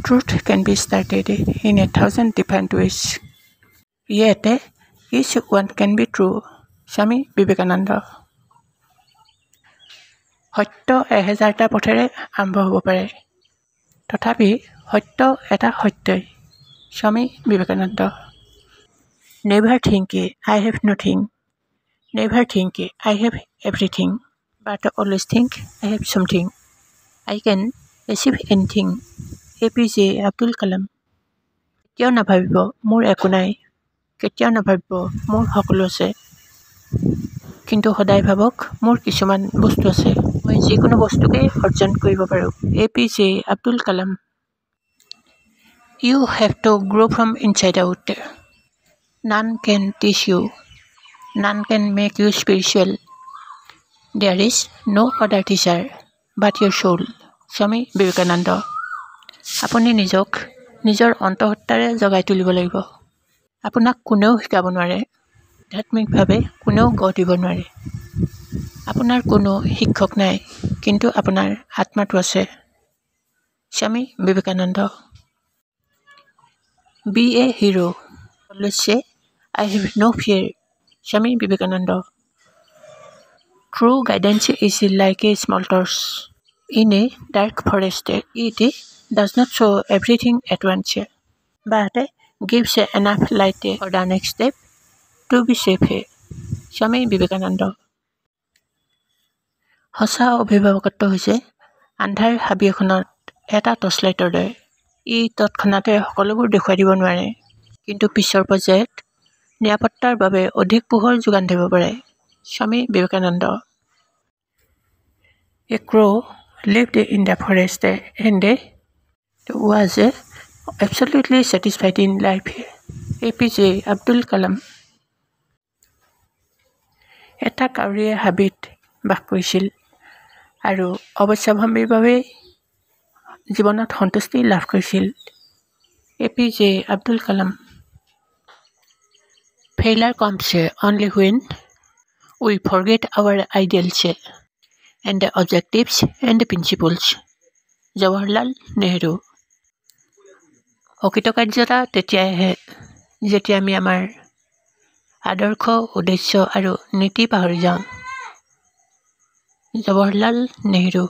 Truth can be started in 1,000 different ways. Yet, each one can be true. Swami Vivekananda. সত্য 1000টা পথেৰে আৰম্ভ হ'ব পাৰে, তথাপি সত্য এটা সত্যই। Swami Vivekananda. Never think I have nothing. Never think I have everything. But always think I have something. I can achieve anything. APJ Abdul Kalam. কেতিয়াও নাভাবিব মোৰ একো নাই, কেতিয়াও নাভাবিব মোৰ সকলো আছে, কিন্তু সদায় ভাবক মোৰ কিছুমান বস্তু আছে, মই যিকোনো বস্তুকে অৰ্জন কৰিব পাৰোঁ। APJ Abdul Kalam. You have to grow from inside out. None can teach you. None can make you spiritual. There is no other teacher but your soul. Swami Vivekananda. আপুনি নিজক নিজৰ অন্তঃসত্ত্বাৰে জগাই তুলিব লাগিব। আপোনাক কোনেও শিকাব নোৱাৰে, আধ্যাত্মিকভাৱে কোনেও গঢ় দিব নোৱাৰে। আপোনাৰ কোনো শিক্ষক নাই, কিন্তু আপোনাৰ আত্মাটো আছে। Swami Vivekananda. Be a hero. Always say, I have no fear. Swami Vivekananda. True guidance is like a small torch in a dark forest. It does not show everything at once, but gives enough light for the next step to be safe. Swami Vivekananda. সঁচা অভিভাৱকত্ব হৈছে আন্ধাৰ হাবি এখনত এটা টৰ্চলাইটৰ দৰে। ই তৎক্ষণাতে সকলোবোৰ দেখুৱাই দিব নোৱাৰে, কিন্তু পিছৰ পৰ্যায়ত নিৰাপত্তাৰ বাবে অধিক পোহৰ যোগান ধৰিব পাৰে। Swami Vivekananda. A crow lived in the forest and was absolutely satisfied in life. APJ Abdul Kalam. এটা কাউৰীয়ে হাবিত বাস কৰিছিল আৰু অৱশ্যম্ভাৱীভাৱে জীৱনত সন্তুষ্টি লাভ কৰিছিল। APJ Abdul Kalam. Failure comes only when we forget our ideals and objectives and principles. Jawaharlal Nehru. অকৃতকাৰ্যতা তেতিয়াই আহে যেতিয়া আমি আমাৰ আদৰ্শ, উদ্দেশ্য আৰু নীতি পাহৰি যাওঁ। জৱাহৰলাল নেহৰু।